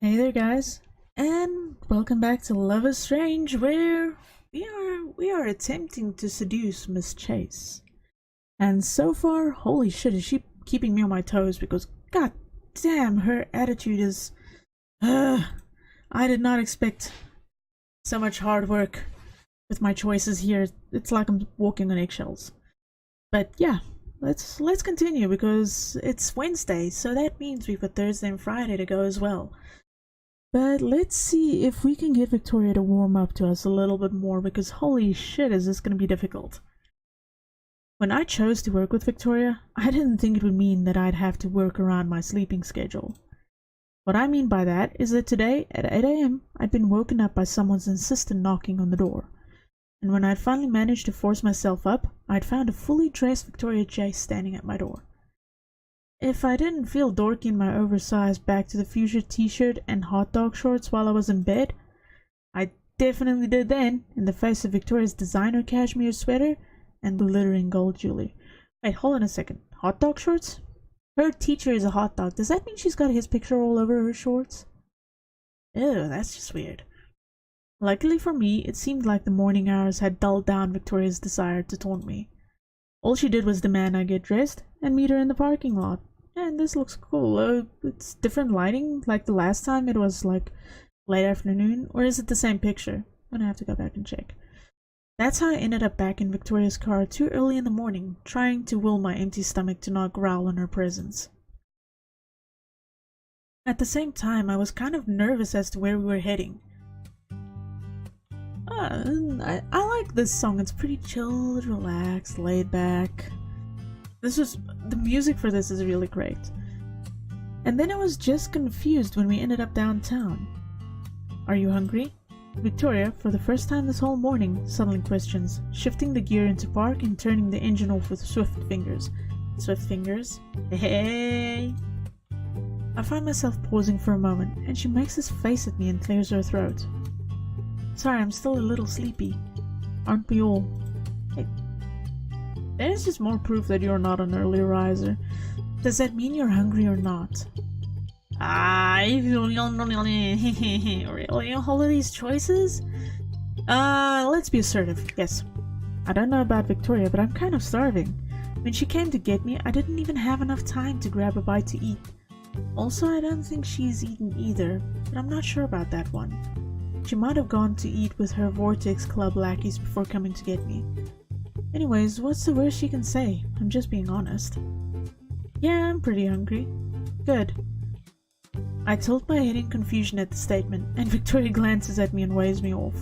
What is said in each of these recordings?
Hey there guys, and welcome back to Love is Strange, where we are attempting to seduce Miss Chase. And so far, holy shit, is she keeping me on my toes because god damn, her attitude is I did not expect so much hard work with my choices here. It's like I'm walking on eggshells. But yeah, let's continue because it's Wednesday, so that means we've got Thursday and Friday to go as well. But let's see if we can get Victoria to warm up to us a little bit more, because holy shit is this going to be difficult. When I chose to work with Victoria, I didn't think it would mean that I'd have to work around my sleeping schedule. What I mean by that is that today at 8 a.m. I'd been woken up by someone's insistent knocking on the door. And when I'd finally managed to force myself up, I'd found a fully dressed Victoria Chase standing at my door. If I didn't feel dorky in my oversized Back to the Future t-shirt and hot dog shorts while I was in bed, I definitely did then, in the face of Victoria's designer cashmere sweater and glittering gold jewelry. Wait, hold on a second. Hot dog shorts? Her teacher is a hot dog. Does that mean she's got his picture all over her shorts? Ew, that's just weird. Luckily for me, it seemed like the morning hours had dulled down Victoria's desire to taunt me. All she did was demand I get dressed and meet her in the parking lot. And this looks cool. It's different lighting, like the last time it was like late afternoon, or is it the same picture? I'm gonna have to go back and check. That's how I ended up back in Victoria's car too early in the morning, trying to will my empty stomach to not growl in her presence. At the same time, I was kind of nervous as to where we were heading. I like this song. It's pretty chilled, relaxed, laid back. The music for this is really great. And then I was just confused when we ended up downtown. Are you hungry? Victoria, for the first time this whole morning, suddenly questions, shifting the gear into park and turning the engine off with swift fingers. Swift fingers? Hey! I find myself pausing for a moment, and she makes this face at me and clears her throat. Sorry, I'm still a little sleepy. Aren't we all? Hey. There's just more proof that you're not an early riser. Does that mean you're hungry or not? Really? All of these choices? Let's be assertive, yes. I don't know about Victoria, but I'm kind of starving. When she came to get me, I didn't even have enough time to grab a bite to eat. Also, I don't think she's eaten either, but I'm not sure about that one. She might have gone to eat with her Vortex Club lackeys before coming to get me. Anyways, what's the worst she can say? I'm just being honest. Yeah, I'm pretty hungry. Good. I tilt my head in confusion at the statement, and Victoria glances at me and waves me off.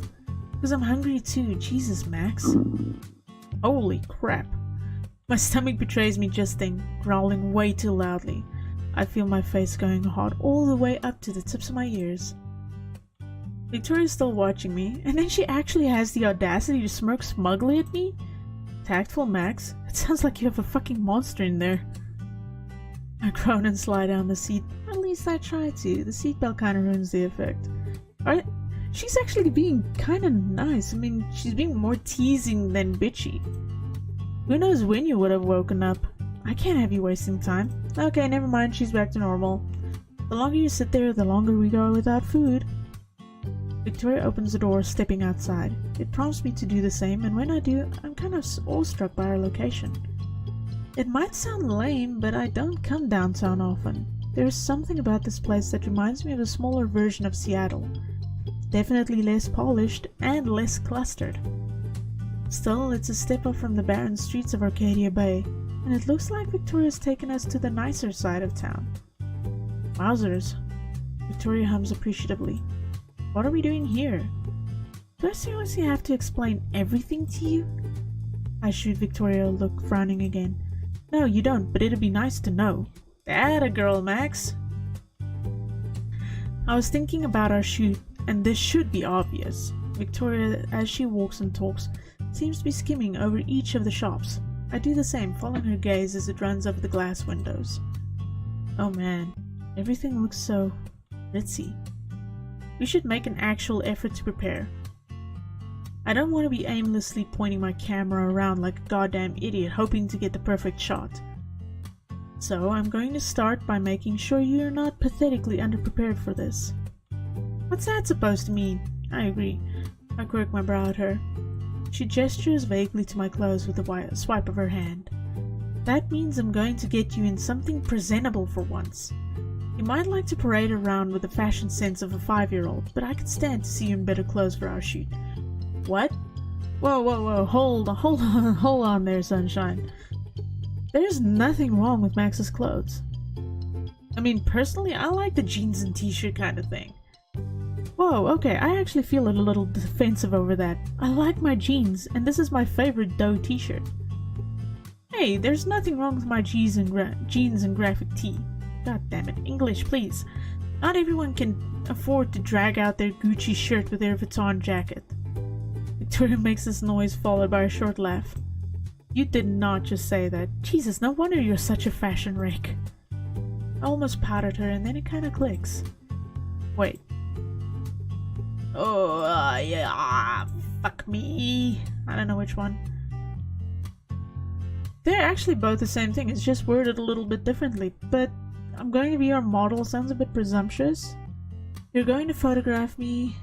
Because I'm hungry too, Jesus Max. Holy crap. My stomach betrays me just then, growling way too loudly. I feel my face going hot all the way up to the tips of my ears. Victoria's still watching me, and then she actually has the audacity to smirk smugly at me? Tactful Max? It sounds like you have a fucking monster in there. I groan and slide down the seat. At least I try to. The seatbelt kinda ruins the effect. Alright, she's actually being kinda nice. I mean, she's being more teasing than bitchy. Who knows when you would have woken up? I can't have you wasting time. Okay, never mind, she's back to normal. The longer you sit there, the longer we go without food. Victoria opens the door, stepping outside. It prompts me to do the same, and when I do, I'm kind of awestruck by our location. It might sound lame, but I don't come downtown often. There is something about this place that reminds me of a smaller version of Seattle. Definitely less polished and less clustered. Still, it's a step up from the barren streets of Arcadia Bay, and it looks like Victoria's taken us to the nicer side of town. Wowzers. Victoria hums appreciatively. What are we doing here? Do I seriously have to explain everything to you? I shoot Victoria a look, frowning again. No, you don't, but it'd be nice to know. That a girl, Max. I was thinking about our shoot, and this should be obvious. Victoria, as she walks and talks, seems to be skimming over each of the shops. I do the same, following her gaze as it runs over the glass windows. Oh man, everything looks so ritzy. We should make an actual effort to prepare. I don't want to be aimlessly pointing my camera around like a goddamn idiot hoping to get the perfect shot. So I'm going to start by making sure you're not pathetically underprepared for this. What's that supposed to mean? I agree. I quirk my brow at her. She gestures vaguely to my clothes with a swipe of her hand. That means I'm going to get you in something presentable for once. You might like to parade around with the fashion sense of a 5-year-old, but I could stand to see you in better clothes for our shoot. What? Whoa, hold on there, sunshine. There's nothing wrong with Max's clothes. I mean, personally, I like the jeans and t-shirt kind of thing. Whoa, okay, I actually feel a little defensive over that. I like my jeans, and this is my favorite Doe t-shirt. Hey, there's nothing wrong with my jeans and graphic tee. God damn it, English, please. Not everyone can afford to drag out their Gucci shirt with their Vuitton jacket. Victoria makes this noise followed by a short laugh. You did not just say that. Jesus, no wonder you're such a fashion rake. I almost patted her and then it kinda clicks. Wait. Oh, yeah, fuck me. I don't know which one. They're actually both the same thing, it's just worded a little bit differently, but I'm going to be your model sounds a bit presumptuous. You're going to photograph me.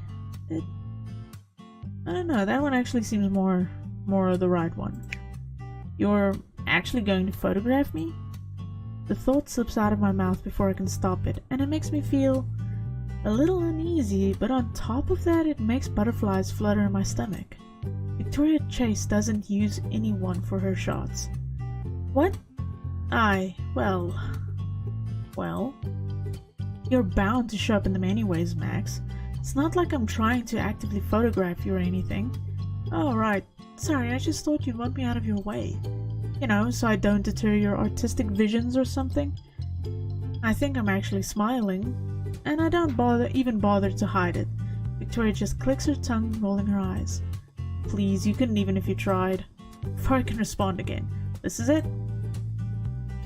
I don't know, that one actually seems more of the right one. You're actually going to photograph me? The thought slips out of my mouth before I can stop it, and it makes me feel a little uneasy, but on top of that it makes butterflies flutter in my stomach. Victoria Chase doesn't use anyone for her shots. What? Well, you're bound to show up in them anyways, Max. It's not like I'm trying to actively photograph you or anything. Oh, right. Sorry, I just thought you'd want me out of your way. You know, so I don't deter your artistic visions or something. I think I'm actually smiling, and I don't even bother to hide it. Victoria just clicks her tongue, rolling her eyes. Please, you couldn't even if you tried. Before I can respond again. This is it?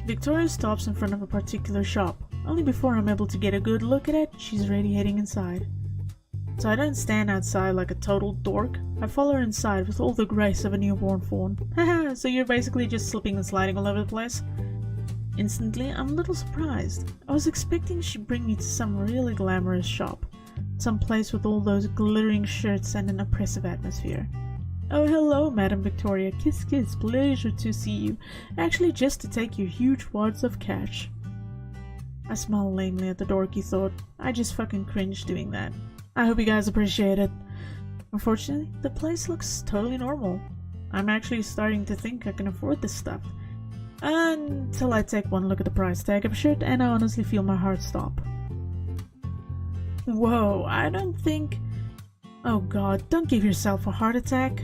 Victoria stops in front of a particular shop. Only before I'm able to get a good look at it, she's already heading inside. So I don't stand outside like a total dork. I follow her inside with all the grace of a newborn fawn. Haha, so you're basically just slipping and sliding all over the place? Instantly, I'm a little surprised. I was expecting she'd bring me to some really glamorous shop. Some place with all those glittering shirts and an oppressive atmosphere. Oh, hello, Madam Victoria. Kiss, kiss. Pleasure to see you. Actually, just to take your huge wads of cash. I smiled lamely at the dorky thought. I just fucking cringed doing that. I hope you guys appreciate it. Unfortunately, the place looks totally normal. I'm actually starting to think I can afford this stuff. Until I take one look at the price tag of a shirt and I honestly feel my heart stop. Whoa, I don't think... Oh god, don't give yourself a heart attack.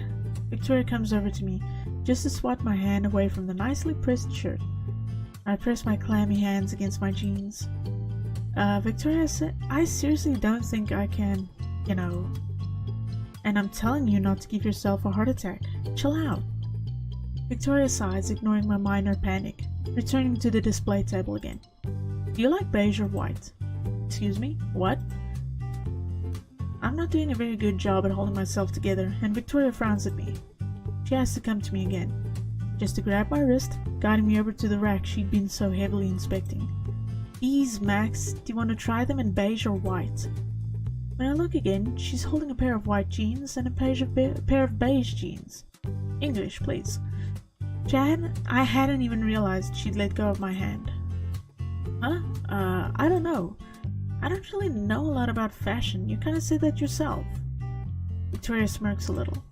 Victoria comes over to me, just to swat my hand away from the nicely pressed shirt. I press my clammy hands against my jeans. Victoria said, I seriously don't think I can, you know. And I'm telling you not to give yourself a heart attack. Chill out. Victoria sighs, ignoring my minor panic, returning to the display table again. Do you like beige or white? Excuse me? What? I'm not doing a very good job at holding myself together, and Victoria frowns at me. She has to come to me again, just to grab my wrist, guiding me over to the rack she'd been so heavily inspecting. These, Max, do you want to try them in beige or white? When I look again, she's holding a pair of white jeans and a pair of beige jeans. English, please. I hadn't even realized she'd let go of my hand. Huh? I don't know. I don't really know a lot about fashion. You kinda said that yourself. Victoria smirks a little.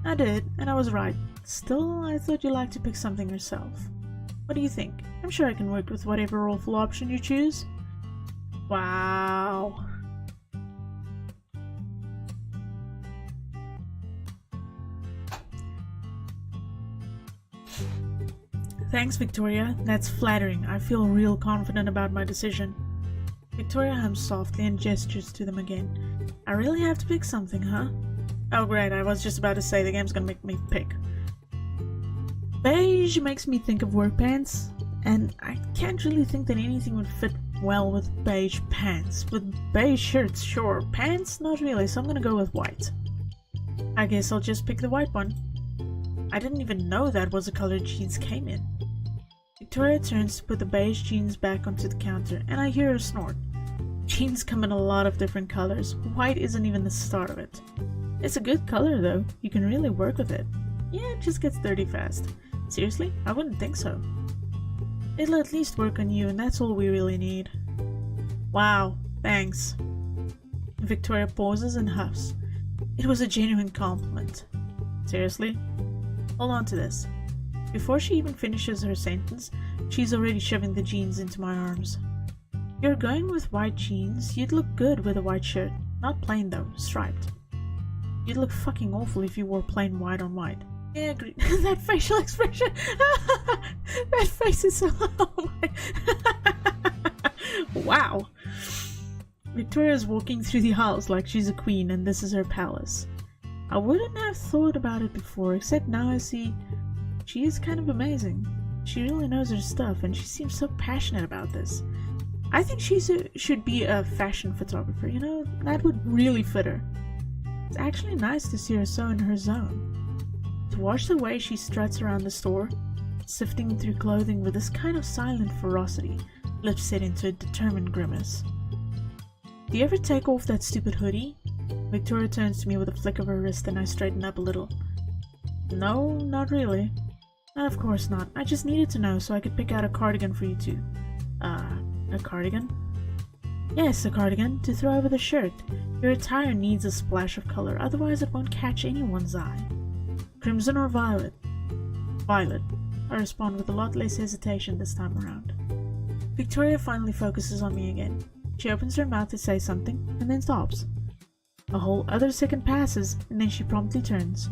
I did, and I was right. Still, I thought you'd like to pick something yourself. What do you think? I'm sure I can work with whatever awful option you choose. Wow. Thanks, Victoria. That's flattering. I feel real confident about my decision. Victoria hums softly and gestures to them again. I really have to pick something, huh? Oh great, I was just about to say the game's gonna make me pick. Beige makes me think of work pants, and I can't really think that anything would fit well with beige pants. With beige shirts, sure. Pants, not really, so I'm gonna go with white. I guess I'll just pick the white one. I didn't even know that was the color jeans came in. Victoria turns to put the beige jeans back onto the counter, and I hear her snort. jeans come in a lot of different colors. White isn't even the start of it. It's a good color though, you can really work with it. Yeah, it just gets dirty fast. Seriously? I wouldn't think so. It'll at least work on you, and that's all we really need. Wow, thanks. Victoria pauses and huffs. It was a genuine compliment. Seriously? Hold on to this. Before she even finishes her sentence, she's already shoving the jeans into my arms. You're going with white jeans? You'd look good with a white shirt. Not plain though, striped. You'd look fucking awful if you wore plain white on white. Yeah, agreed. That facial expression! That face is so... Oh my... Wow! Victoria's walking through the halls like she's a queen and this is her palace. I wouldn't have thought about it before, except now I see she is kind of amazing. She really knows her stuff and she seems so passionate about this. I think she should be a fashion photographer, you know? That would really fit her. It's actually nice to see her so in her zone. To watch the way she struts around the store, sifting through clothing with this kind of silent ferocity, lips set into a determined grimace. Do you ever take off that stupid hoodie? Victoria turns to me with a flick of her wrist and I straighten up a little. No, not really. Of course not. I just needed to know so I could pick out a cardigan for you two. A cardigan? Yes, a cardigan, to throw over the shirt. Your attire needs a splash of color, otherwise it won't catch anyone's eye. Crimson or violet? Violet. I respond with a lot less hesitation this time around. Victoria finally focuses on me again. She opens her mouth to say something, and then stops. A whole other second passes, and then she promptly turns.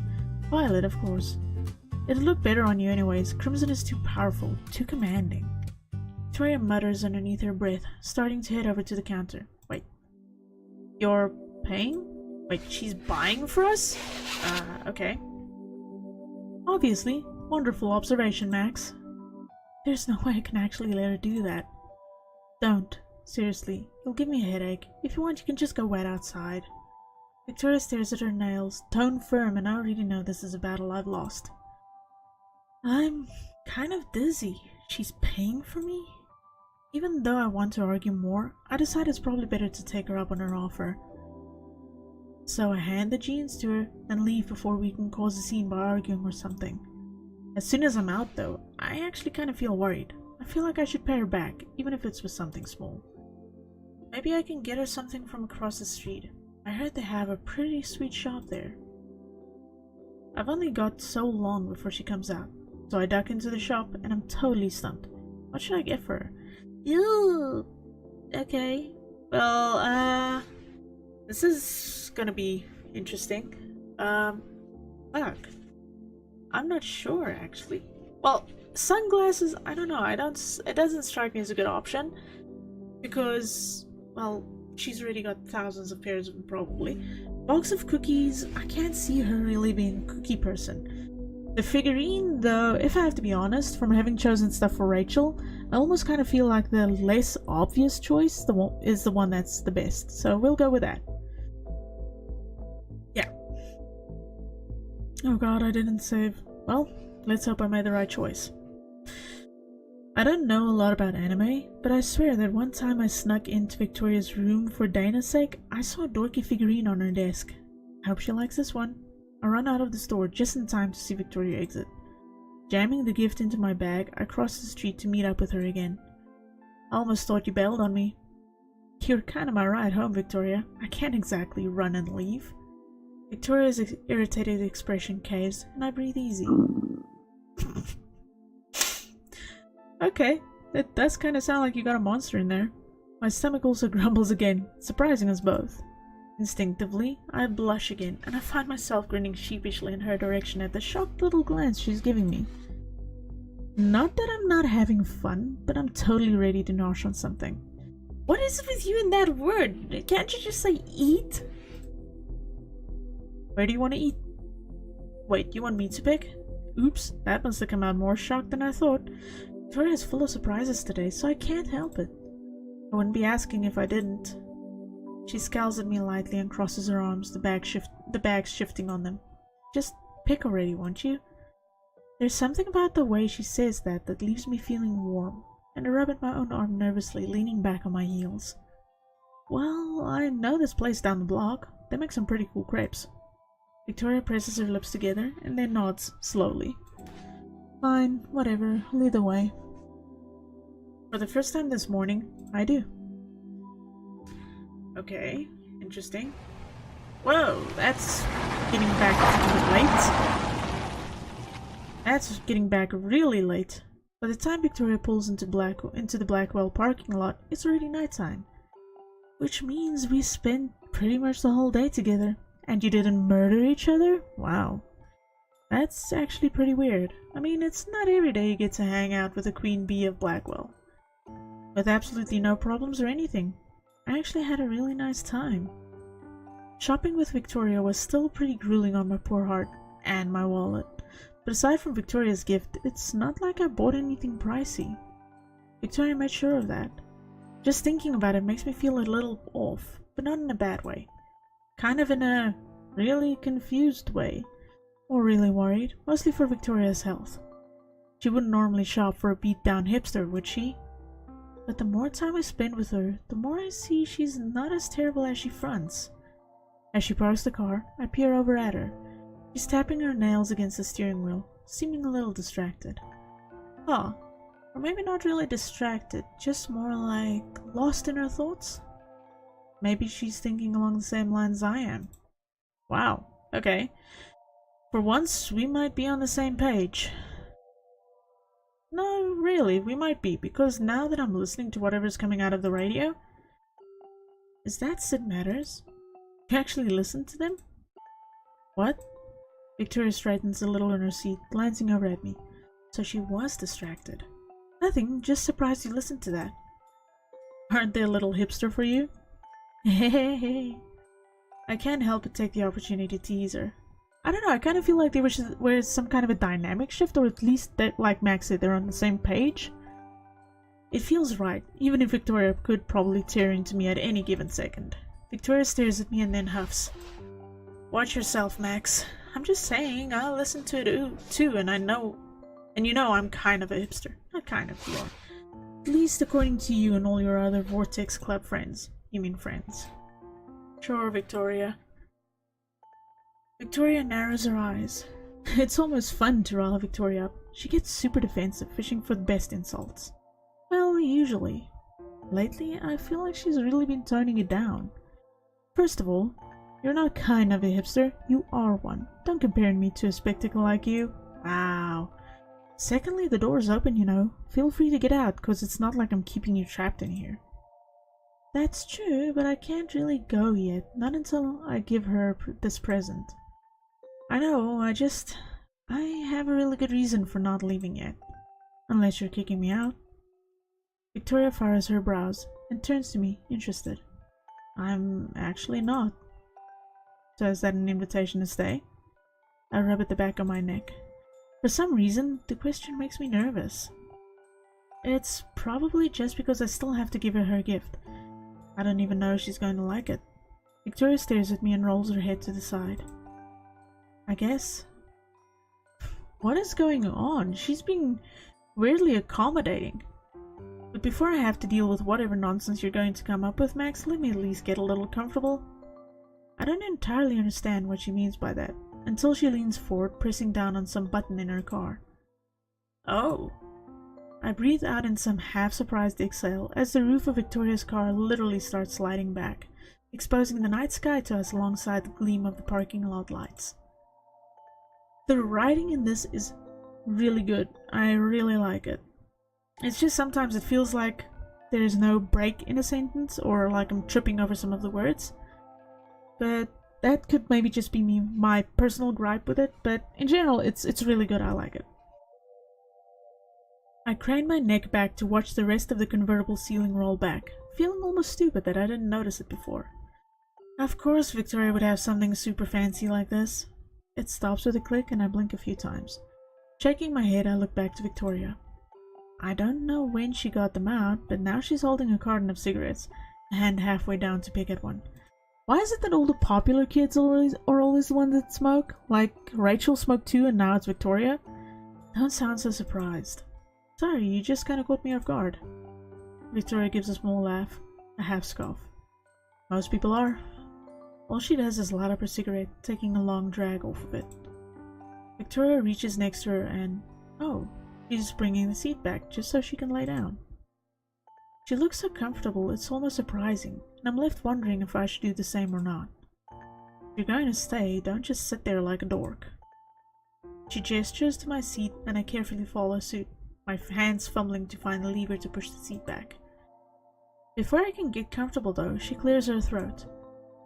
Violet, of course. It'll look better on you anyways. Crimson is too powerful, too commanding. Victoria mutters underneath her breath, starting to head over to the counter. Wait. You're paying? Wait, she's buying for us? Okay. Obviously. Wonderful observation, Max. There's no way I can actually let her do that. Don't. Seriously. You'll give me a headache. If you want, you can just go wait outside. Victoria stares at her nails, tone firm, and I already know this is a battle I've lost. I'm kind of dizzy. She's paying for me? Even though I want to argue more, I decide it's probably better to take her up on her offer. So I hand the jeans to her and leave before we can cause a scene by arguing or something. As soon as I'm out though, I actually kind of feel worried. I feel like I should pay her back, even if it's with something small. Maybe I can get her something from across the street. I heard they have a pretty sweet shop there. I've only got so long before she comes out, so I duck into the shop and I'm totally stumped. What should I get for her? Ew! Okay. Well, this is gonna be interesting. Fuck. I'm not sure, actually. Well, sunglasses, I don't know, it doesn't strike me as a good option. Because, well, she's already got thousands of pairs of them, probably. Box of cookies, I can't see her really being a cookie person. The figurine, though, if I have to be honest, from having chosen stuff for Rachel, I almost kind of feel like the less obvious choice is the one that's the best. So we'll go with that. Yeah. Oh god, I didn't save. Well, let's hope I made the right choice. I don't know a lot about anime, but I swear that one time I snuck into Victoria's room for Dana's sake, I saw a dorky figurine on her desk. I hope she likes this one. I run out of the store just in time to see Victoria exit. Jamming the gift into my bag, I cross the street to meet up with her again. I almost thought you bailed on me. You're kind of my ride home, Victoria. I can't exactly run and leave. Victoria's irritated expression caves, and I breathe easy. Okay, that does kind of sound like you got a monster in there. My stomach also grumbles again, surprising us both. Instinctively, I blush again, and I find myself grinning sheepishly in her direction at the shocked little glance she's giving me. Not that I'm not having fun, but I'm totally ready to nosh on something. What is it with you and that word? Can't you just say eat? Where do you want to eat? Wait, you want me to pick? Oops, that must have come out more shocked than I thought. Victoria is full of surprises today, so I can't help it. I wouldn't be asking if I didn't. She scowls at me lightly and crosses her arms, the bags shifting on them. Just pick already, won't you? There's something about the way she says that leaves me feeling warm, and I rub at my own arm nervously, leaning back on my heels. Well, I know this place down the block. They make some pretty cool crepes. Victoria presses her lips together and then nods slowly. Fine, whatever, lead the way. For the first time this morning, I do. Okay, interesting. Whoa, that's getting back late. That's getting back really late. By the time Victoria pulls into the Blackwell parking lot, it's already nighttime. Which means we spent pretty much the whole day together. And you didn't murder each other? Wow. That's actually pretty weird. I mean, it's not every day you get to hang out with the Queen Bee of Blackwell. With absolutely no problems or anything. I actually had a really nice time. Shopping with Victoria was still pretty grueling on my poor heart and my wallet. But aside from Victoria's gift, it's not like I bought anything pricey. Victoria made sure of that. Just thinking about it makes me feel a little off, but not in a bad way. Kind of in a really confused way. Or really worried, mostly for Victoria's health. She wouldn't normally shop for a beat-down hipster, would she? But the more time I spend with her, the more I see she's not as terrible as she fronts. As she parks the car, I peer over at her. She's tapping her nails against the steering wheel, seeming a little distracted. Huh. Or maybe not really distracted, just more like lost in her thoughts? Maybe she's thinking along the same lines I am. Wow, okay. For once, we might be on the same page. No, really, we might be, because now that I'm listening to whatever's coming out of the radio... Is that Sid Matters? You actually listen to them? What? Victoria straightens a little in her seat, glancing over at me. So she was distracted. Nothing, just surprised you listened to that. Aren't they a little hipster for you? Hey. I can't help but take the opportunity to tease her. I don't know, I kind of feel like there was some kind of a dynamic shift, or at least that, like Max said, they're on the same page. It feels right, even if Victoria could probably tear into me at any given second. Victoria stares at me and then huffs. Watch yourself, Max. I'm just saying, I listen to it too, and I know... And you know I'm kind of a hipster. Not kind of, you are. At least according to you and all your other Vortex Club friends. You mean friends. Sure, Victoria. Victoria narrows her eyes. It's almost fun to rile Victoria up. She gets super defensive, fishing for the best insults. Well, usually. Lately, I feel like she's really been toning it down. First of all, you're not kind of a hipster, you are one. Don't compare me to a spectacle like you. Wow. Secondly, the door's open, you know. Feel free to get out, cause it's not like I'm keeping you trapped in here. That's true, but I can't really go yet. Not until I give her this present. I know, I have a really good reason for not leaving yet. Unless you're kicking me out. Victoria furrows her brows and turns to me, interested. I'm actually not. So is that an invitation to stay? I rub at the back of my neck. For some reason, the question makes me nervous. It's probably just because I still have to give her gift. I don't even know if she's going to like it. Victoria stares at me and rolls her head to the side. I guess. What is going on? She's being weirdly accommodating. But before I have to deal with whatever nonsense you're going to come up with, Max, let me at least get a little comfortable. I don't entirely understand what she means by that, until she leans forward, pressing down on some button in her car. Oh. I breathe out in some half-surprised exhale as the roof of Victoria's car literally starts sliding back, exposing the night sky to us alongside the gleam of the parking lot lights. The writing in this is really good. I really like it. It's just sometimes it feels like there is no break in a sentence, or like I'm tripping over some of the words. But that could maybe just be my personal gripe with it, but in general it's really good. I like it. I crane my neck back to watch the rest of the convertible ceiling roll back, feeling almost stupid that I didn't notice it before. Of course Victoria would have something super fancy like this. It stops with a click and I blink a few times. Shaking my head, I look back to Victoria. I don't know when she got them out, but now she's holding a carton of cigarettes, a hand halfway down to pick at one. Why is it that all the popular kids are always the ones that smoke? Like Rachel smoked too and now it's Victoria? Don't sound so surprised. Sorry, you just kinda caught me off guard. Victoria gives a small laugh, a half scoff. Most people are. All she does is light up her cigarette, taking a long drag off of it. Victoria reaches next to her and, oh, she's bringing the seat back just so she can lay down. She looks so comfortable, it's almost surprising, and I'm left wondering if I should do the same or not. If you're going to stay, don't just sit there like a dork. She gestures to my seat and I carefully follow suit, my hands fumbling to find the lever to push the seat back. Before I can get comfortable though, she clears her throat.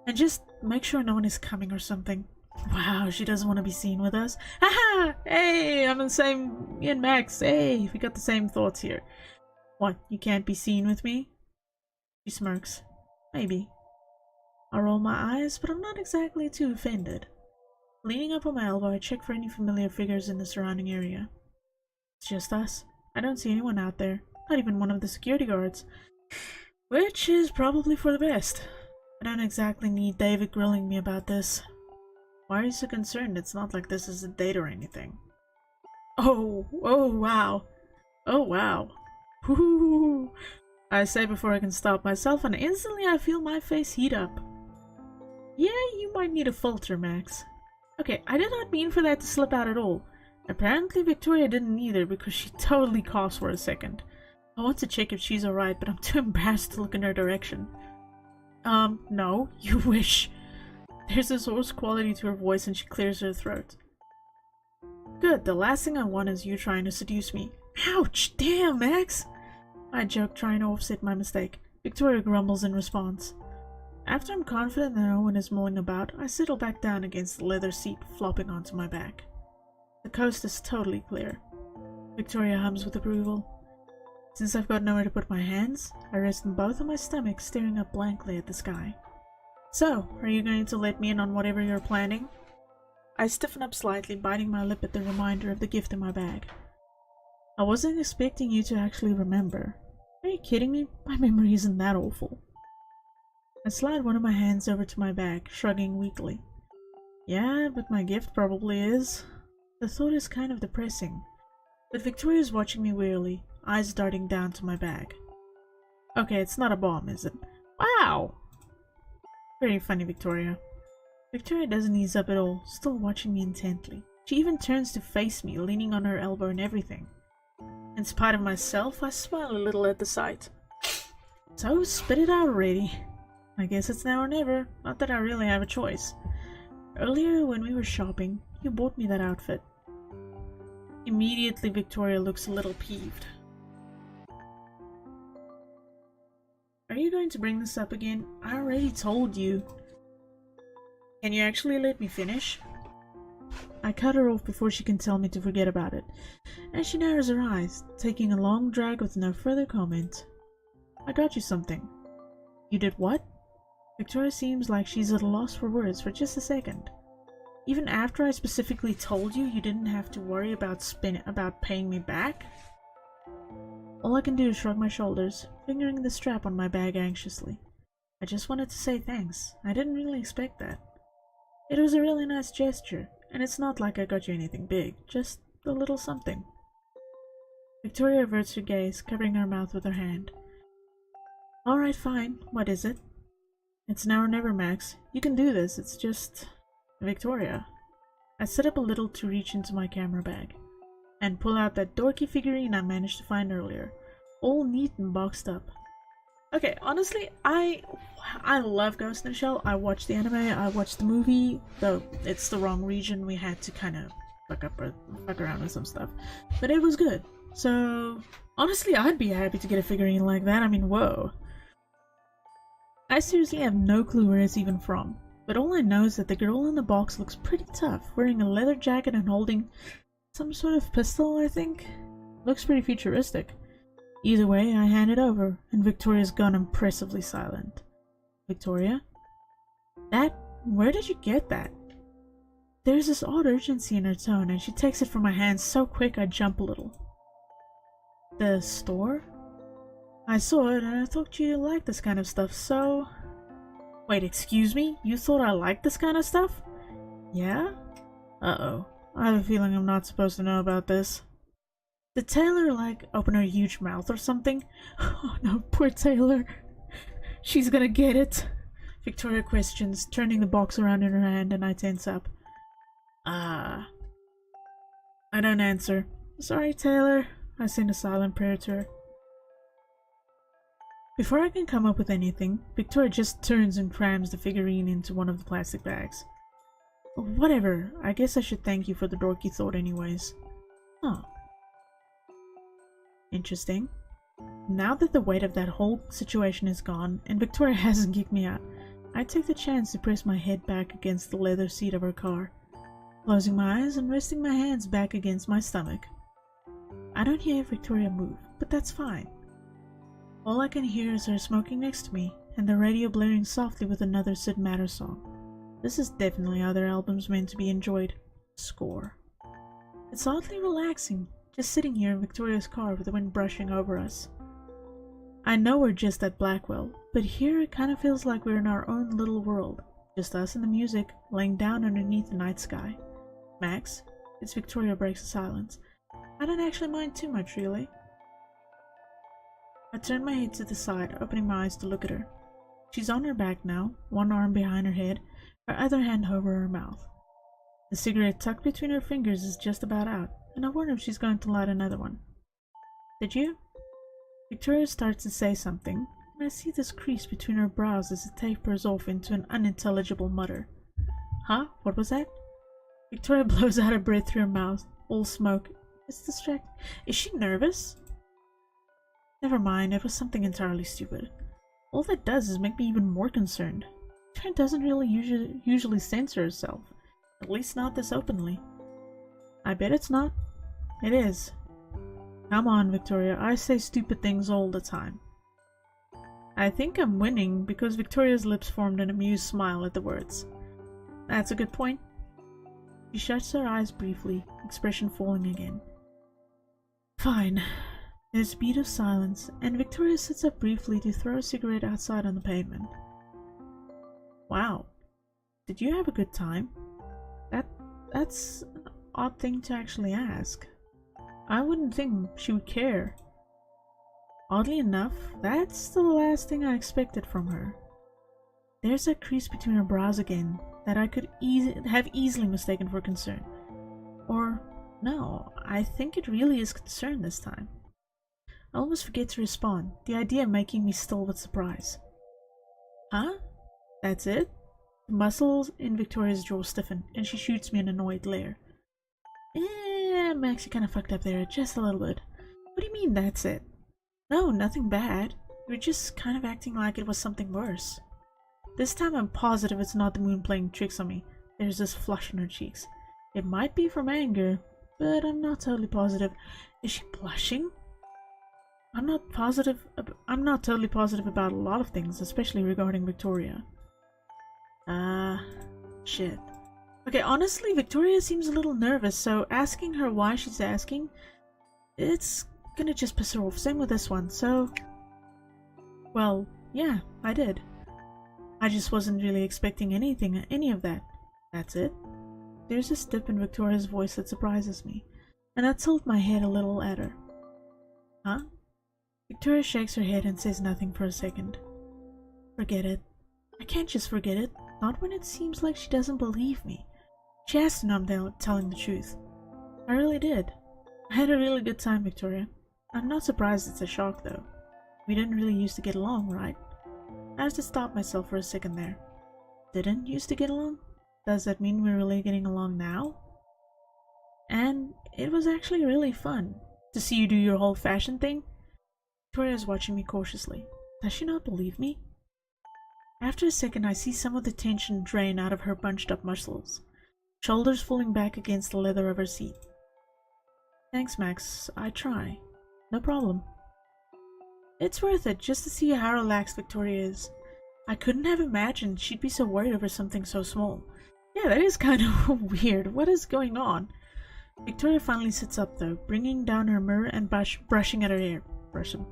And just make sure no one is coming or something. Wow, she doesn't want to be seen with us. Haha! Hey, I'm in the same... Me and Max, hey, we got the same thoughts here. What, you can't be seen with me? She smirks. Maybe. I roll my eyes, but I'm not exactly too offended. Leaning up on my elbow, I check for any familiar figures in the surrounding area. It's just us. I don't see anyone out there. Not even one of the security guards. Which is probably for the best. I don't exactly need David grilling me about this. Why are you so concerned? It's not like this is a date or anything. Oh wow. Oh wow. Whoo! I say before I can stop myself, and instantly I feel my face heat up. Yeah, you might need a filter, Max. Okay, I did not mean for that to slip out at all. Apparently Victoria didn't either, because she totally coughs for a second. I want to check if she's alright, but I'm too embarrassed to look in her direction. No, you wish. There's this hoarse quality to her voice and she clears her throat. Good, the last thing I want is you trying to seduce me. Ouch! Damn, Max! I joke, trying to offset my mistake. Victoria grumbles in response. After I'm confident that no one is mulling about, I settle back down against the leather seat, flopping onto my back. The coast is totally clear. Victoria hums with approval. Since I've got nowhere to put my hands, I rest them both on my stomach, staring up blankly at the sky. So, are you going to let me in on whatever you're planning? I stiffen up slightly, biting my lip at the reminder of the gift in my bag. I wasn't expecting you to actually remember. Are you kidding me? My memory isn't that awful. I slide one of my hands over to my bag, shrugging weakly. Yeah, but my gift probably is. The thought is kind of depressing. But Victoria's watching me wearily, eyes darting down to my bag. Okay, it's not a bomb, is it? Wow! Very funny, Victoria. Victoria doesn't ease up at all, still watching me intently. She even turns to face me, leaning on her elbow and everything. In spite of myself, I smile a little at the sight. So, spit it out already. I guess it's now or never, not that I really have a choice. Earlier, when we were shopping, you bought me that outfit. Immediately, Victoria looks a little peeved. Are you going to bring this up again? I already told you. Can you actually let me finish? I cut her off before she can tell me to forget about it, and she narrows her eyes, taking a long drag with no further comment. I got you something. You did what? Victoria seems like she's at a loss for words for just a second. Even after I specifically told you you didn't have to worry about paying me back? All I can do is shrug my shoulders, fingering the strap on my bag anxiously. I just wanted to say thanks. I didn't really expect that. It was a really nice gesture, and it's not like I got you anything big, just a little something. Victoria averts her gaze, covering her mouth with her hand. Alright, fine. What is it? It's now or never, Max. You can do this, it's just... Victoria. I sit up a little to reach into my camera bag, and pull out that dorky figurine I managed to find earlier, all neat and boxed up. Okay, honestly, I love Ghost in the Shell. I watched the anime, I watched the movie, though it's the wrong region, we had to kind of fuck around with some stuff. But it was good. So, honestly, I'd be happy to get a figurine like that. I mean, whoa. I seriously have no clue where it's even from, but all I know is that the girl in the box looks pretty tough, wearing a leather jacket and holding some sort of pistol, I think? Looks pretty futuristic. Either way, I hand it over, and Victoria's gone impressively silent. Victoria? That? Where did you get that? There's this odd urgency in her tone, and she takes it from my hand so quick I jump a little. The store? I saw it, and I thought you liked this kind of stuff, so... Wait, excuse me? You thought I liked this kind of stuff? Yeah? Uh-oh. I have a feeling I'm not supposed to know about this. Did Taylor, like, open her huge mouth or something? Oh no, poor Taylor. She's gonna get it. Victoria questions, turning the box around in her hand, and I tense up. I don't answer. Sorry, Taylor. I send a silent prayer to her. Before I can come up with anything, Victoria just turns and crams the figurine into one of the plastic bags. Whatever, I guess I should thank you for the dorky thought anyways. Oh. Interesting. Now that the weight of that whole situation is gone, and Victoria hasn't kicked me out, I take the chance to press my head back against the leather seat of her car, closing my eyes and resting my hands back against my stomach. I don't hear Victoria move, but that's fine. All I can hear is her smoking next to me, and the radio blaring softly with another Sid Matters song. This is definitely how their album's meant to be enjoyed. Score. It's oddly relaxing, just sitting here in Victoria's car with the wind brushing over us. I know we're just at Blackwell, but here it kind of feels like we're in our own little world. Just us and the music, laying down underneath the night sky. Max, it's Victoria breaks the silence. I don't actually mind too much, really. I turn my head to the side, opening my eyes to look at her. She's on her back now, one arm behind her head, her other hand over her mouth. The cigarette tucked between her fingers is just about out, and I wonder if she's going to light another one. Did you? Victoria starts to say something, and I see this crease between her brows as the tapers off into an unintelligible mutter. Huh? What was that? Victoria blows out her breath through her mouth, all smoke. It's distracting. Is she nervous? Never mind, it was something entirely stupid. All that does is make me even more concerned. Victoria doesn't really usually censor herself, at least not this openly. I bet it's not. It is. Come on, Victoria, I say stupid things all the time. I think I'm winning because Victoria's lips formed an amused smile at the words. That's a good point. She shuts her eyes briefly, expression falling again. Fine. There's a beat of silence, and Victoria sits up briefly to throw a cigarette outside on the pavement. Wow. Did you have a good time? That's an odd thing to actually ask. I wouldn't think she would care. Oddly enough, that's the last thing I expected from her. There's a crease between her brows again that I could have easily mistaken for concern. Or, no, I think it really is concern this time. I almost forget to respond, the idea making me still with surprise. Huh? That's it? The muscles in Victoria's jaw stiffen, and she shoots me an annoyed glare. Max, you kinda fucked up there, just a little bit. What do you mean, that's it? No, nothing bad. You're just kind of acting like it was something worse. This time I'm positive it's not the moon playing tricks on me. There's this flush in her cheeks. It might be from anger, but I'm not totally positive. Is she blushing? I'm not totally positive about a lot of things, especially regarding Victoria. Shit. Okay, honestly, Victoria seems a little nervous, so asking her why she's asking, it's gonna just piss her off. Same with this one, so... Well, yeah, I did. I just wasn't really expecting any of that. That's it. There's this dip in Victoria's voice that surprises me, and I tilt my head a little at her. Huh? Victoria shakes her head and says nothing for a second. Forget it. I can't just forget it, not when it seems like she doesn't believe me. She has to know I'm telling the truth. I really did. I had a really good time, Victoria. I'm not surprised it's a shock, though. We didn't really used to get along, right? I have to stop myself for a second there. Didn't used to get along? Does that mean we're really getting along now? And it was actually really fun to see you do your whole fashion thing. Victoria is watching me cautiously. Does she not believe me? After a second, I see some of the tension drain out of her bunched up muscles, shoulders falling back against the leather of her seat. Thanks, Max. I try. No problem. It's worth it just to see how relaxed Victoria is. I couldn't have imagined she'd be so worried over something so small. Yeah, that is kind of weird. What is going on? Victoria finally sits up though, bringing down her mirror and brushing at her hair. Brushing.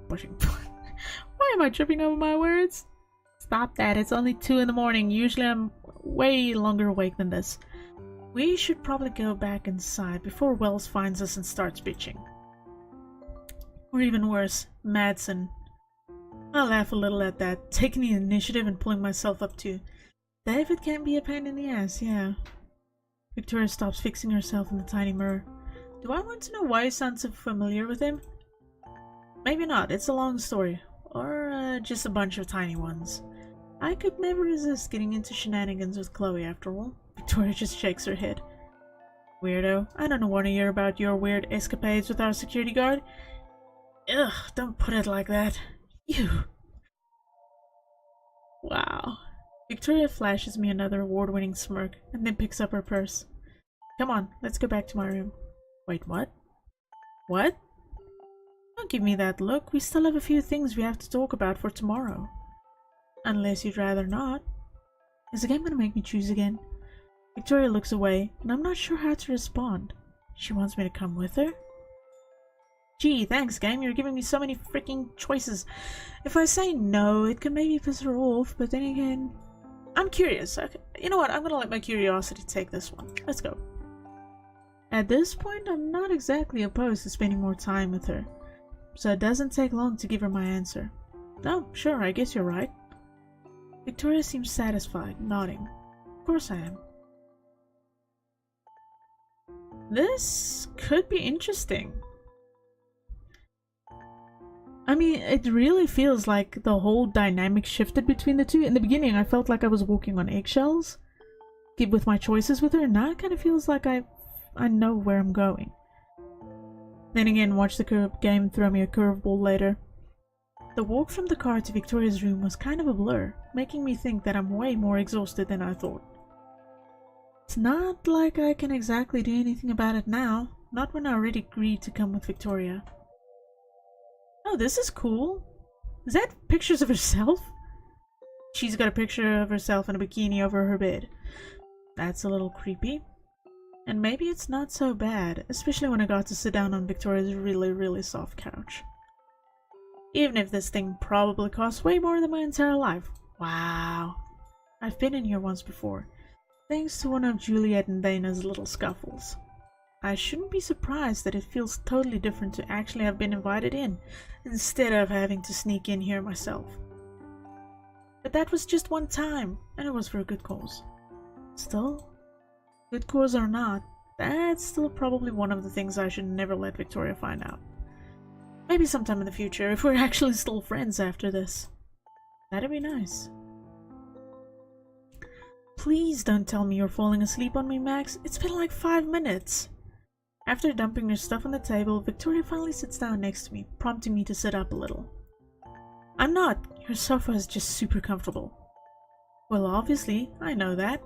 Why am I tripping over my words? Stop that, it's only 2 in the morning. Usually I'm way longer awake than this. We should probably go back inside before Wells finds us and starts bitching. Or even worse, Madsen. I laugh a little at that, taking the initiative and pulling myself up too. David can be a pain in the ass, yeah. Victoria stops fixing herself in the tiny mirror. Do I want to know why you sound so familiar with him? Maybe not, it's a long story. Or just a bunch of tiny ones. I could never resist getting into shenanigans with Chloe after all. Victoria just shakes her head. Weirdo, I don't want to hear about your weird escapades with our security guard. Ugh, don't put it like that. You. Wow. Victoria flashes me another award-winning smirk and then picks up her purse. Come on, let's go back to my room. Wait, what? What? Don't give me that look. We still have a few things we have to talk about for tomorrow. Unless you'd rather not. Is the game gonna make me choose again? Victoria looks away, and I'm not sure how to respond. She wants me to come with her? Gee, thanks game, you're giving me so many freaking choices. If I say no, it could maybe piss her off, but then again... I'm curious. Okay. You know what, I'm gonna let my curiosity take this one. Let's go. At this point, I'm not exactly opposed to spending more time with her, so it doesn't take long to give her my answer. Oh, sure, I guess you're right. Victoria seems satisfied, nodding. Of course I am. This could be interesting. I mean, it really feels like the whole dynamic shifted between the two. In the beginning, I felt like I was walking on eggshells with my choices with her, and now it kind of feels like I know where I'm going. Then again, watch the game throw me a curveball later. The walk from the car to Victoria's room was kind of a blur, making me think that I'm way more exhausted than I thought. It's not like I can exactly do anything about it now, not when I already agreed to come with Victoria. Oh, this is cool. Is that pictures of herself? She's got a picture of herself in a bikini over her bed. That's a little creepy. And maybe it's not so bad, especially when I got to sit down on Victoria's really soft couch. Even if this thing probably costs way more than my entire life. Wow. I've been in here once before, thanks to one of Juliet and Dana's little scuffles. I shouldn't be surprised that it feels totally different to actually have been invited in, instead of having to sneak in here myself. But that was just one time, and it was for a good cause. Still, good cause or not, that's still probably one of the things I should never let Victoria find out. Maybe sometime in the future, if we're actually still friends after this. That'd be nice. Please don't tell me you're falling asleep on me, Max. It's been like 5 minutes. After dumping her stuff on the table, Victoria finally sits down next to me, prompting me to sit up a little. I'm not. Your sofa is just super comfortable. Well, obviously, I know that.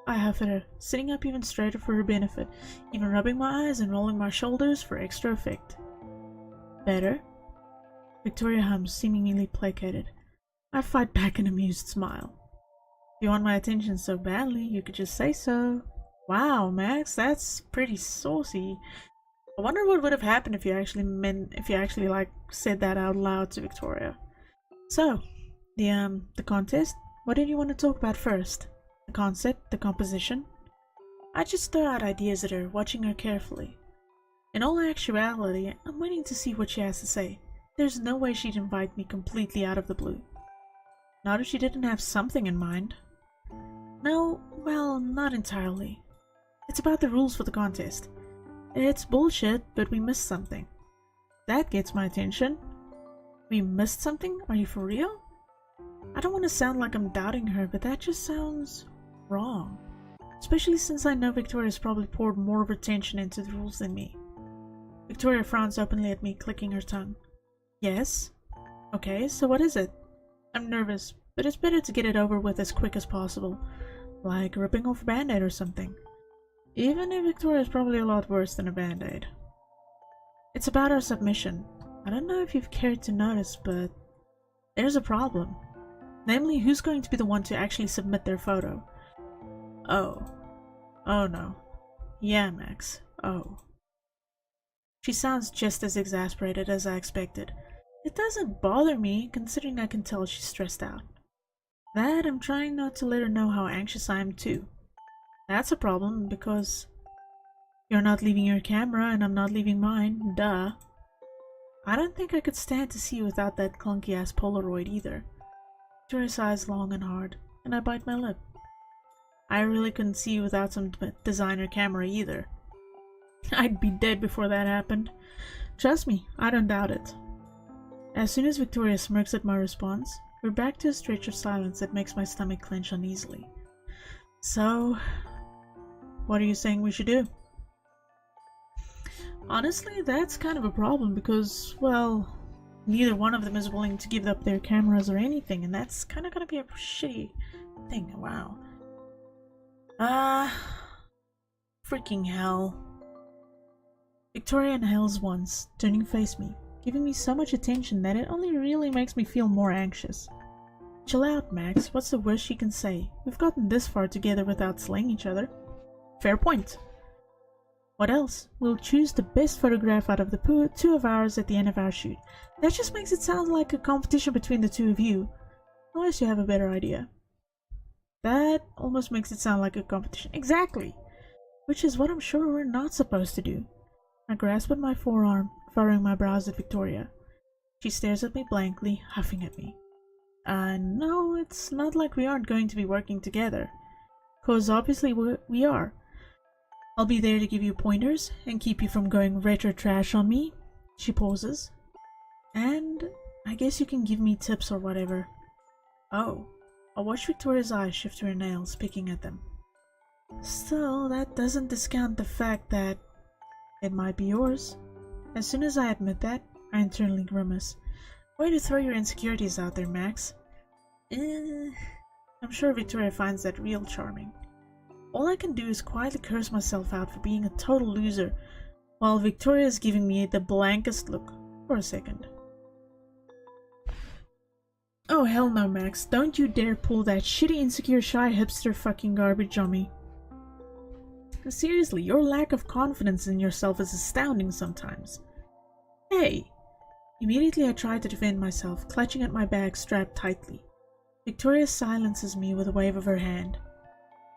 I huff at her, sitting up even straighter for her benefit, even rubbing my eyes and rolling my shoulders for extra effect. Better? Victoria hums, seemingly placated. I fight back an amused smile. If you want my attention so badly, you could just say so. Wow, Max, that's pretty saucy. I wonder what would have happened if you actually like said that out loud to Victoria. So, the contest? What did you want to talk about first? The concept? The composition? I just throw out ideas at her, watching her carefully. In all actuality, I'm waiting to see what she has to say. There's no way she'd invite me completely out of the blue. Not if she didn't have something in mind. No, well, not entirely. It's about the rules for the contest. It's bullshit, but we missed something. That gets my attention. We missed something? Are you for real? I don't want to sound like I'm doubting her, but that just sounds wrong. Especially since I know Victoria's probably poured more of her attention into the rules than me. Victoria frowns openly at me, clicking her tongue. Yes? Okay, so what is it? I'm nervous, but it's better to get it over with as quick as possible. Like ripping off a band-aid or something. Even if Victoria's probably a lot worse than a band-aid. It's about our submission. I don't know if you've cared to notice, but there's a problem. Namely, who's going to be the one to actually submit their photo? Oh. Oh no. Yeah, Max. Oh. She sounds just as exasperated as I expected. It doesn't bother me, considering I can tell she's stressed out. That I'm trying not to let her know how anxious I am too. That's a problem, because you're not leaving your camera and I'm not leaving mine, duh. I don't think I could stand to see you without that clunky-ass Polaroid either. Victoria sighs long and hard, and I bite my lip. I really couldn't see you without some designer camera either. I'd be dead before that happened. Trust me, I don't doubt it. As soon as Victoria smirks at my response, we're back to a stretch of silence that makes my stomach clench uneasily. So, what are you saying we should do? Honestly, that's kind of a problem because, well, neither one of them is willing to give up their cameras or anything, and that's kind of gonna be a shitty thing. Wow. Freaking hell. Victoria inhales once, turning to face me, giving me so much attention that it only really makes me feel more anxious. Chill out, Max. What's the worst she can say? We've gotten this far together without slaying each other. Fair point. What else? We'll choose the best photograph out of the two of ours at the end of our shoot. That just makes it sound like a competition between the two of you. Unless you have a better idea. That almost makes it sound like a competition. Exactly! Which is what I'm sure we're not supposed to do. I grasp at my forearm, furrowing my brows at Victoria. She stares at me blankly, huffing at me. No, it's not like we aren't going to be working together. 'Cause obviously we are. I'll be there to give you pointers and keep you from going retro trash on me. She pauses. And I guess you can give me tips or whatever. Oh. I watch Victoria's eyes shift to her nails, picking at them. Still, that doesn't discount the fact that it might be yours. As soon as I admit that, I internally grimace. Way to throw your insecurities out there, Max. I'm sure Victoria finds that real charming. All I can do is quietly curse myself out for being a total loser, while Victoria is giving me the blankest look for a second. Oh hell no, Max. Don't you dare pull that shitty insecure shy hipster fucking garbage on me. Seriously, your lack of confidence in yourself is astounding sometimes. Hey! Immediately I try to defend myself, clutching at my bag strapped tightly. Victoria silences me with a wave of her hand.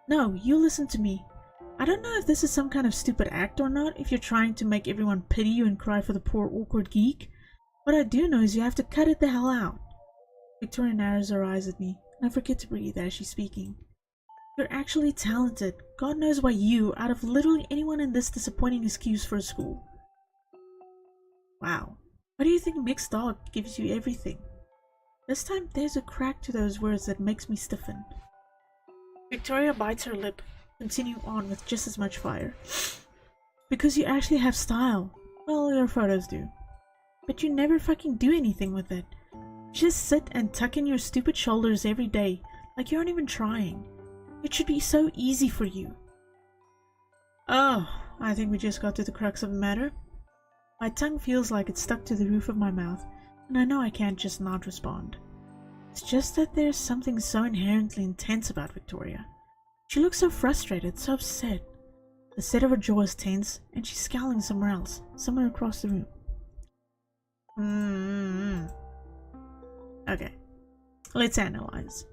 No, you listen to me. I don't know if this is some kind of stupid act or not, if you're trying to make everyone pity you and cry for the poor awkward geek. What I do know is you have to cut it the hell out. Victoria narrows her eyes at me, and I forget to breathe as she's speaking. You're actually talented. God knows why you, out of literally anyone in this disappointing excuse for school. Wow. Why do you think Mixed Dog gives you everything? This time there's a crack to those words that makes me stiffen. Victoria bites her lip, continuing on with just as much fire. Because you actually have style. Well, your photos do. But you never fucking do anything with it. Just sit and tuck in your stupid shoulders every day, like you aren't even trying. It should be so easy for you. Oh, I think we just got to the crux of the matter. My tongue feels like it's stuck to the roof of my mouth, and I know I can't just not respond. It's just that there's something so inherently intense about Victoria. She looks so frustrated, so upset. The set of her jaw is tense, and she's scowling somewhere else, somewhere across the room. Okay, let's analyze.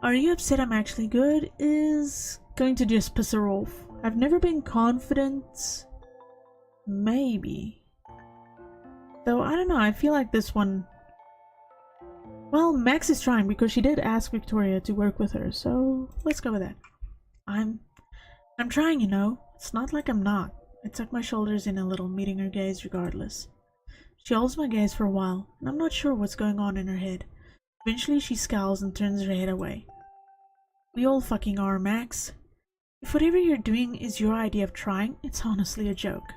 Are you upset I'm actually good? Is going to just piss her off. I've never been confident. Maybe. Though, I don't know, I feel like this one... Well, Max is trying because she did ask Victoria to work with her, so let's go with that. I'm trying, you know. It's not like I'm not. I tuck my shoulders in a little, meeting her gaze regardless. She holds my gaze for a while, and I'm not sure what's going on in her head. Eventually she scowls and turns her head away. We all fucking are, Max. If whatever you're doing is your idea of trying, it's honestly a joke.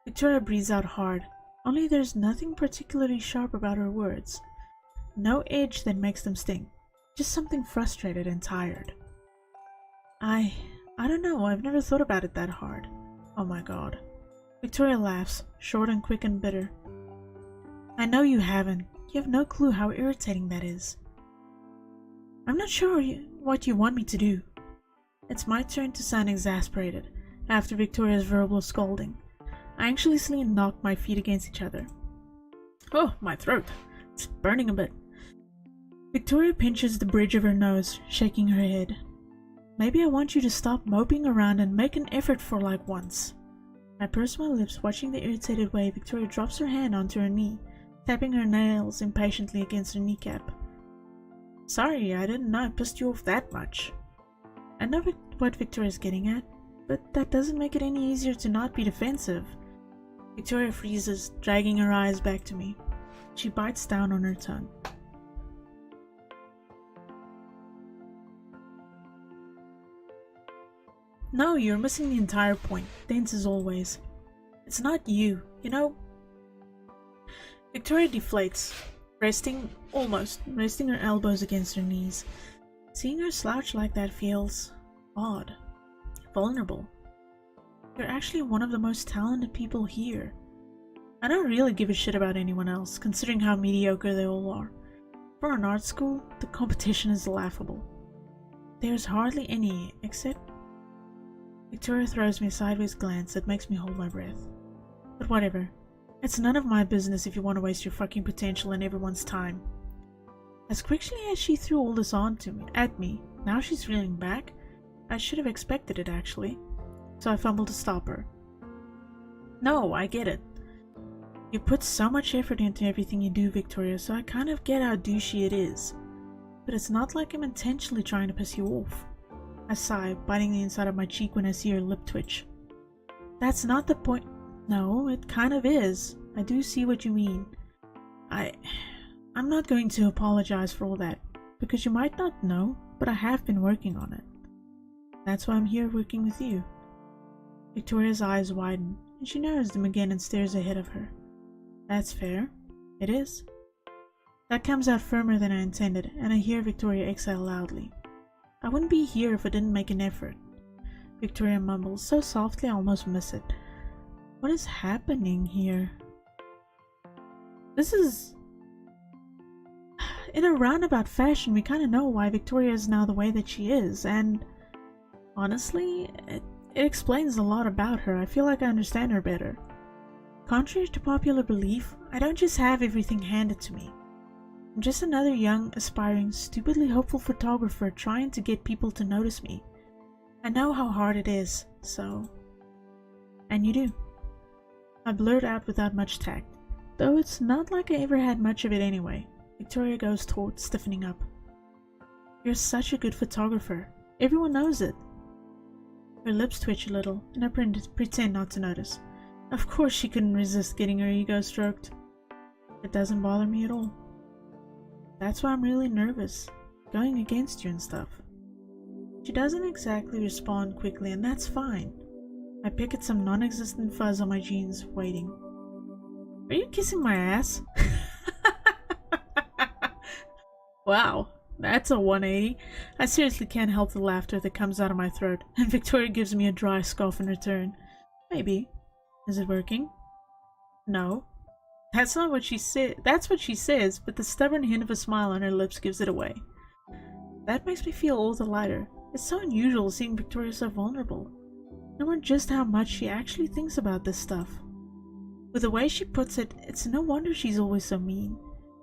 Victoria breathes out hard, only there's nothing particularly sharp about her words. No edge that makes them sting, just something frustrated and tired. I don't know, I've never thought about it that hard. Oh my god. Victoria laughs, short and quick and bitter. I know you haven't. You have no clue how irritating that is. I'm not sure what you want me to do. It's my turn to sound exasperated, after Victoria's verbal scolding. I anxiously knock my feet against each other. Oh, my throat. It's burning a bit. Victoria pinches the bridge of her nose, shaking her head. Maybe I want you to stop moping around and make an effort for like once. I purse my lips, watching the irritated way Victoria drops her hand onto her knee, tapping her nails impatiently against her kneecap. Sorry, I didn't know I pissed you off that much. I know what Victoria's getting at, but that doesn't make it any easier to not be defensive. Victoria freezes, dragging her eyes back to me. She bites down on her tongue. No, you're missing the entire point, dense as always. It's not you, you know? Victoria deflates, resting her elbows against her knees. Seeing her slouch like that feels odd, vulnerable. You're actually one of the most talented people here. I don't really give a shit about anyone else, considering how mediocre they all are. For an art school, the competition is laughable. There's hardly any, except... Victoria throws me a sideways glance that makes me hold my breath. But whatever. It's none of my business if you want to waste your fucking potential and everyone's time. As quickly as she threw all this at me, now she's reeling back. I should have expected it, actually. So I fumbled to stop her. No, I get it. You put so much effort into everything you do, Victoria, so I kind of get how douchey it is. But it's not like I'm intentionally trying to piss you off. I sigh, biting the inside of my cheek when I see her lip twitch. That's not the point. No, it kind of is. I do see what you mean. I'm not going to apologize for all that, because you might not know, but I have been working on it. That's why I'm here working with you. Victoria's eyes widen, and she narrows them again and stares ahead of her. That's fair. It is. That comes out firmer than I intended, and I hear Victoria exhale loudly. I wouldn't be here if I didn't make an effort. Victoria mumbles, so softly I almost miss it. What is happening here? This is... In a roundabout fashion, we kind of know why Victoria is now the way that she is, and... Honestly, it explains a lot about her. I feel like I understand her better. Contrary to popular belief, I don't just have everything handed to me. I'm just another young, aspiring, stupidly hopeful photographer trying to get people to notice me. I know how hard it is, so... And you do. I blurt out without much tact, though it's not like I ever had much of it anyway. Victoria goes towards stiffening up. You're such a good photographer. Everyone knows it. Her lips twitch a little, and I pretend not to notice. Of course she couldn't resist getting her ego stroked. It doesn't bother me at all. That's why I'm really nervous, going against you and stuff. She doesn't exactly respond quickly, and that's fine. I pick at some non-existent fuzz on my jeans, waiting. Are you kissing my ass? Wow, that's a 180. I seriously can't help the laughter that comes out of my throat, and Victoria gives me a dry scoff in return. Maybe. Is it working? No. That's not what she said. That's what she says, but the stubborn hint of a smile on her lips gives it away. That makes me feel all the lighter. It's so unusual seeing Victoria so vulnerable. Knowing just how much she actually thinks about this stuff. With the way she puts it, it's no wonder she's always so mean.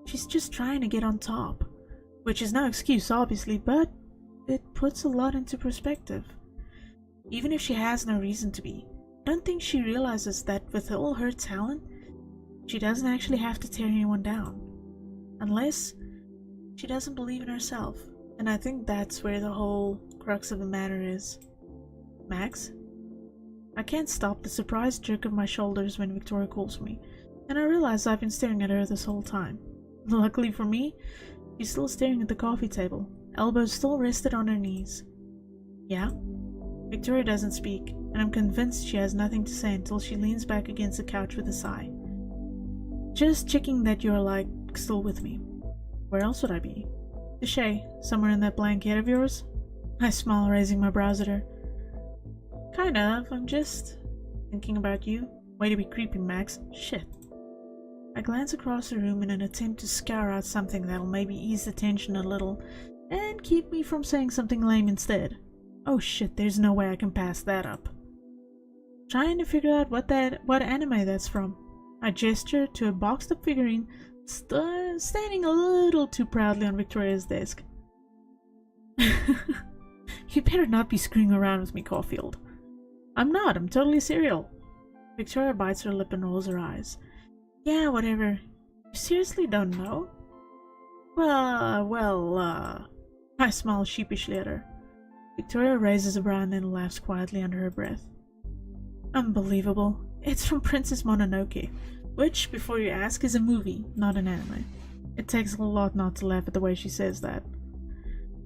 She's just trying to get on top. Which is no excuse, obviously, but it puts a lot into perspective. Even if she has no reason to be, I don't think she realizes that with all her talent, she doesn't actually have to tear anyone down. Unless she doesn't believe in herself. And I think that's where the whole crux of the matter is. Max? I can't stop the surprised jerk of my shoulders when Victoria calls me, and I realize I've been staring at her this whole time. Luckily for me, she's still staring at the coffee table, elbows still rested on her knees. Yeah? Victoria doesn't speak, and I'm convinced she has nothing to say until she leans back against the couch with a sigh. Just checking that you're, like, still with me. Where else would I be? Shay, somewhere in that blank head of yours? I smile, raising my brows at her. Kind of, I'm just thinking about you. Way to be creepy, Max. Shit. I glance across the room in an attempt to scour out something that'll maybe ease the tension a little and keep me from saying something lame instead. Oh shit, there's no way I can pass that up. Trying to figure out what anime that's from. I gesture to a boxed up figurine standing a little too proudly on Victoria's desk. You better not be screwing around with me, Caulfield. I'm not, I'm totally serial. Victoria bites her lip and rolls her eyes. Yeah, whatever. You seriously don't know? I smile sheepishly at her. Victoria raises a brow and then laughs quietly under her breath. Unbelievable. It's from Princess Mononoke, which, before you ask, is a movie, not an anime. It takes a lot not to laugh at the way she says that.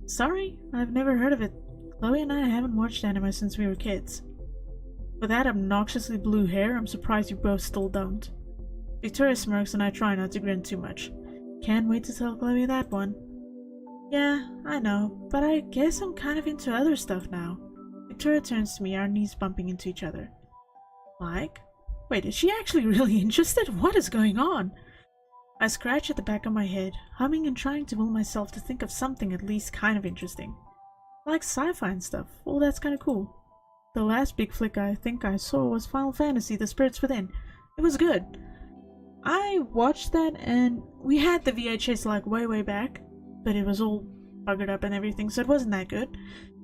Sorry, I've never heard of it. Chloe and I haven't watched anime since we were kids. With that obnoxiously blue hair, I'm surprised you both still don't. Victoria smirks and I try not to grin too much. Can't wait to tell Chloe that one. Yeah, I know, but I guess I'm kind of into other stuff now. Victoria turns to me, our knees bumping into each other. Like? Wait, is she actually really interested? What is going on? I scratch at the back of my head, humming and trying to will myself to think of something at least kind of interesting. Like sci-fi and stuff. Well, that's kind of cool. The last big flick I think I saw was Final Fantasy: The Spirits Within. It was good. I watched that and we had the VHS like way back, but it was all buggered up and everything, so it wasn't that good.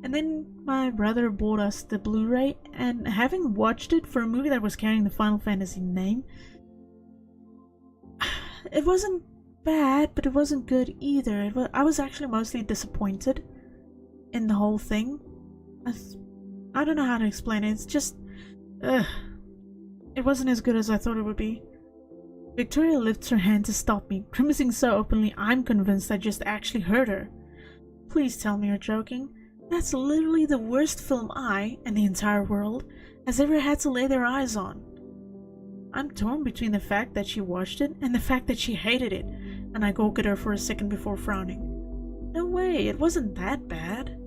And then my brother bought us the Blu-ray, and having watched it for a movie that was carrying the Final Fantasy name, it wasn't bad, but it wasn't good either. I was actually mostly disappointed in the whole thing. I don't know how to explain it. It's just, it wasn't as good as I thought it would be. Victoria lifts her hand to stop me, grimacing so openly I'm convinced I just actually heard her. Please tell me you're joking. That's literally the worst film I, and the entire world, has ever had to lay their eyes on. I'm torn between the fact that she watched it and the fact that she hated it, and I gawk at her for a second before frowning. No way, it wasn't that bad.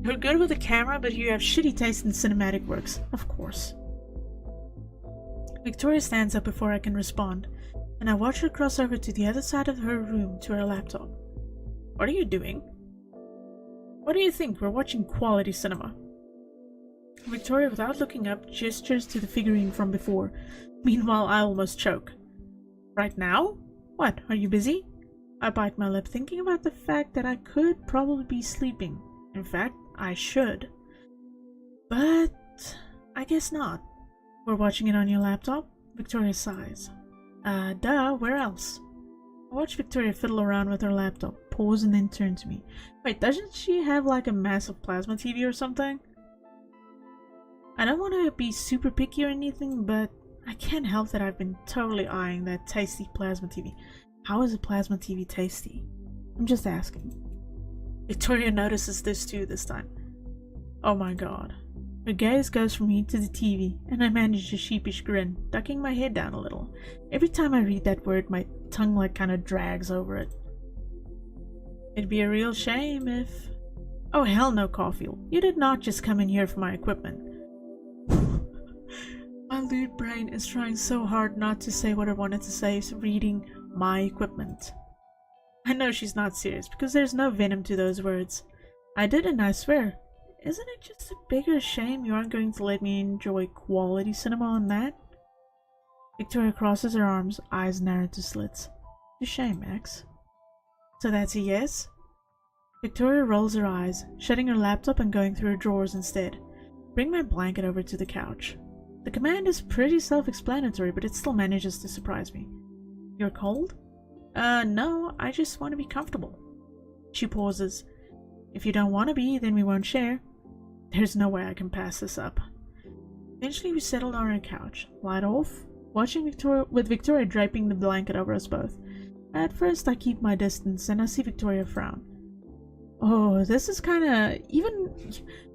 You're good with the camera, but you have shitty taste in cinematic works, of course. Victoria stands up before I can respond, and I watch her cross over to the other side of her room to her laptop. What are you doing? What do you think? We're watching quality cinema. Victoria, without looking up, gestures to the figurine from before. Meanwhile, I almost choke. Right now? What, are you busy? I bite my lip, thinking about the fact that I could probably be sleeping. In fact, I should. But I guess not. We're watching it on your laptop? Victoria sighs. Duh, where else? I watch Victoria fiddle around with her laptop, pause and then turn to me. Wait, doesn't she have like a massive plasma TV or something? I don't want to be super picky or anything, but I can't help that I've been totally eyeing that tasty plasma TV. How is a plasma TV tasty? I'm just asking. Victoria notices this too this time. Oh my god. Her gaze goes from me to the TV, and I manage a sheepish grin, ducking my head down a little. Every time I read that word, my tongue like kinda drags over it. It'd be a real shame if... Oh hell no, Caulfield. You did not just come in here for my equipment. My lewd brain is trying so hard not to say what I wanted to say, reading my equipment. I know she's not serious, because there's no venom to those words. I didn't, I swear. Isn't it just a bigger shame you aren't going to let me enjoy quality cinema on that? Victoria crosses her arms, eyes narrowed to slits. A shame, Max. So that's a yes? Victoria rolls her eyes, shutting her laptop and going through her drawers instead. Bring my blanket over to the couch. The command is pretty self-explanatory, but it still manages to surprise me. You're cold? No, I just want to be comfortable. She pauses. If you don't want to be, then we won't share. There's no way I can pass this up. Eventually we settled on our couch, light off, watching Victoria draping the blanket over us both. At first I keep my distance and I see Victoria frown. Oh, this is kinda...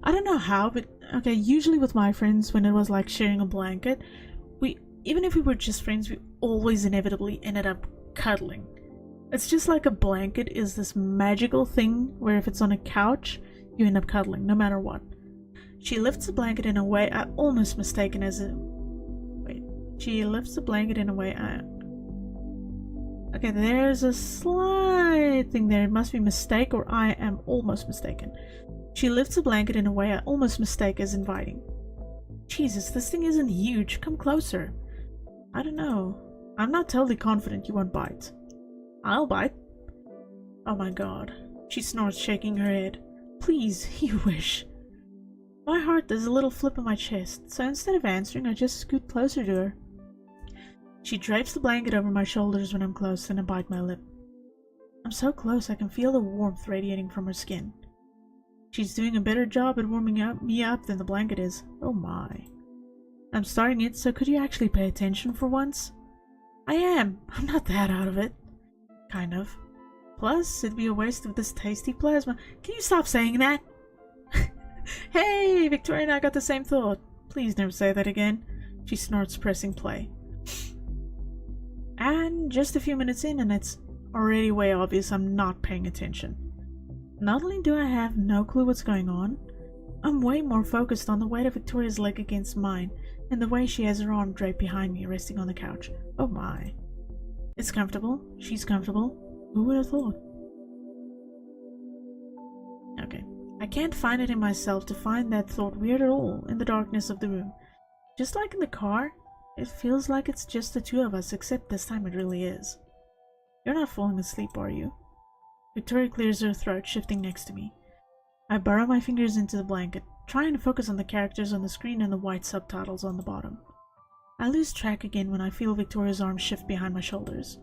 I don't know how, but okay, usually with my friends when it was like sharing a blanket, even if we were just friends, we always inevitably ended up cuddling. It's just like a blanket is this magical thing where if it's on a couch, you end up cuddling, no matter what. She lifts the blanket in a way I almost mistaken as a... Wait. She lifts the blanket in a way I... Okay, there's a slight thing there. It must be mistake or I am almost mistaken. She lifts the blanket in a way I almost mistake as inviting. Jesus, this thing isn't huge. Come closer. I don't know. I'm not totally confident you won't bite. I'll bite. Oh my god. She snorts, shaking her head. Please, you wish. My heart does a little flip in my chest, so instead of answering, I just scoot closer to her. She drapes the blanket over my shoulders when I'm close, and I bite my lip. I'm so close I can feel the warmth radiating from her skin. She's doing a better job at warming me up than the blanket is. Oh my. I'm starting it, so could you actually pay attention for once? I am. I'm not that out of it. Kind of. Plus, it'd be a waste of this tasty plasma. Can you stop saying that? Hey, Victoria and I got the same thought. Please never say that again. She snorts, pressing play. And just a few minutes in, and it's already way obvious I'm not paying attention. Not only do I have no clue what's going on, I'm way more focused on the weight of Victoria's leg against mine and the way she has her arm draped behind me, resting on the couch. Oh my. It's comfortable. She's comfortable. Who would have thought? Okay. I can't find it in myself to find that thought weird at all in the darkness of the room. Just like in the car, it feels like it's just the two of us, except this time it really is. You're not falling asleep, are you? Victoria clears her throat, shifting next to me. I burrow my fingers into the blanket, trying to focus on the characters on the screen and the white subtitles on the bottom. I lose track again when I feel Victoria's arm shift behind my shoulders.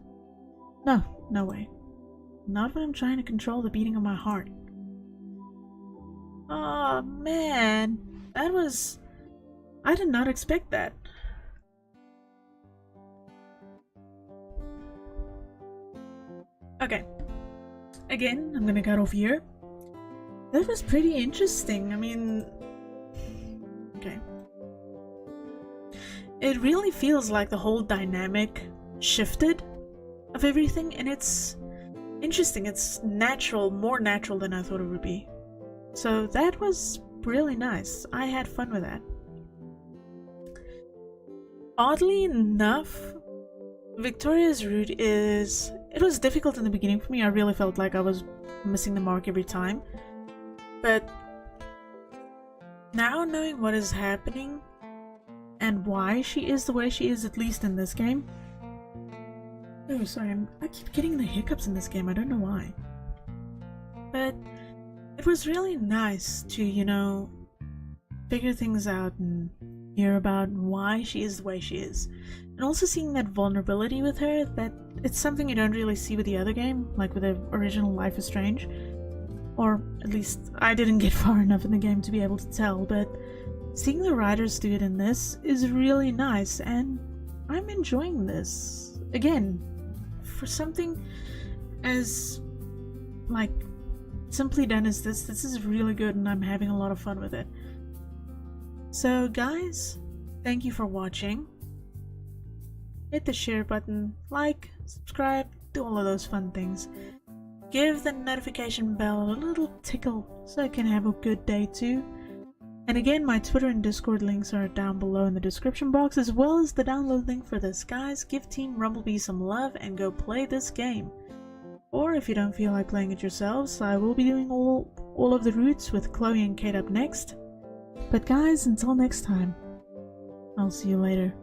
No way. Not when I'm trying to control the beating of my heart. Oh man, that was... I did not expect that. Okay. Again, I'm gonna cut off here. That was pretty interesting. I mean... Okay. It really feels like the whole dynamic shifted of everything, and it's interesting. It's natural, more natural than I thought it would be. So that was really nice. I had fun with that. Oddly enough, Victoria's route is... It was difficult in the beginning for me. I really felt like I was missing the mark every time. But now knowing what is happening and why she is the way she is, at least in this game. Oh, sorry, I keep getting the hiccups in this game. I don't know why. But it was really nice to, you know, figure things out and hear about why she is the way she is. And also seeing that vulnerability with her, that it's something you don't really see with the other game, like with the original Life is Strange. Or at least I didn't get far enough in the game to be able to tell, but seeing the writers do it in this is really nice, and I'm enjoying this. Again, for something as, like, simply done as this is really good, and I'm having a lot of fun with it. So guys, thank you for watching. Hit the share button, like, subscribe, do all of those fun things. Give the notification bell a little tickle so I can have a good day too. And again, my Twitter and Discord links are down below in the description box, as well as the download link for this. Guys, give Team Rumblebee some love and go play this game. Or if you don't feel like playing it yourselves, I will be doing all of the routes with Chloe and Kate up next. But guys, until next time, I'll see you later.